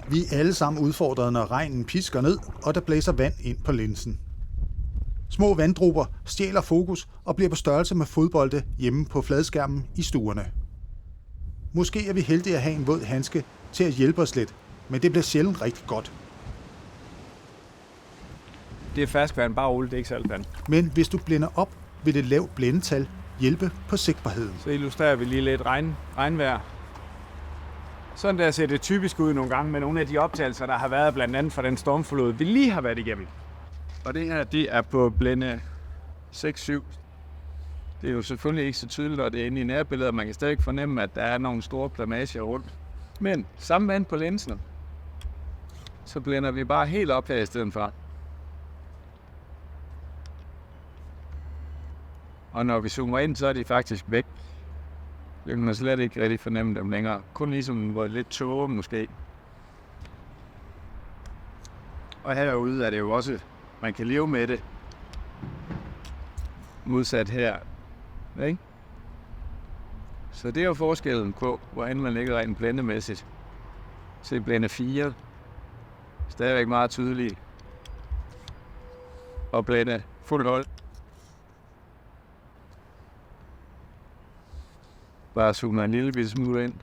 Vi er alle sammen udfordret, når regnen pisker ned, og der blæser vand ind på linsen. Små vanddråber stjæler fokus og bliver på størrelse med fodbolde hjemme på fladskærmen i stuerne. Måske er vi heldige at have en våd handske til at hjælpe os lidt, men det bliver sjældent rigtig godt. Det er ferskvand, bare olie, det er ikke saltvand. Men hvis du blænder op, vil det lavt blændetal hjælpe på sigtbarheden. Så illustrerer vi lige lidt regnvejr. Sådan der ser det typisk ud nogle gange med nogle af de optagelser, der har været blandt andet fra den stormflod, vi lige har været igennem. Og det her, det er på blænde 6-7. Det er jo selvfølgelig ikke så tydeligt, og det er inde i nærbilledet, man kan stadig fornemme, at der er nogle store plamager rundt. Men samme vand på linsen, så blænder vi bare helt op her i stedet for. Og når vi zoomer ind, så er de faktisk væk. Jeg kan slet ikke rigtig fornemme dem længere. Kun ligesom hvor lidt tåge måske. Og herude er det jo også, man kan leve med det. Modsat her. Ikke? Så det er jo forskellen på, hvordan man ligger rent blændemæssigt. Se blænde 4. Stadigvæk meget tydeligt. Og blænde fuld hold. Bare zoomer en lille bitte smule ind.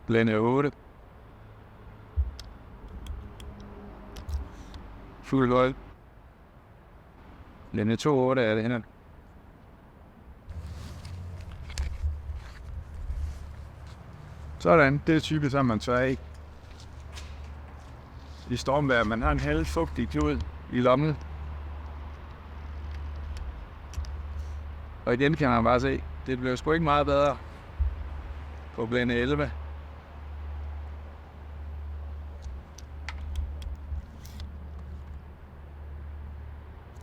Blænde 8. Fuld hold. Blænde 2.8 er det her. Sådan, det er typisk, som man tør ikke. I stormvejr, man har en halvfugtig klud i lommen. Og igen kan man bare se, det blev sgu ikke meget bedre på blænde 11.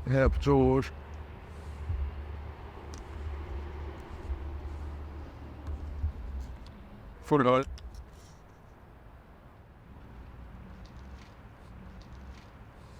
Her på 2.8. Fuldt hold.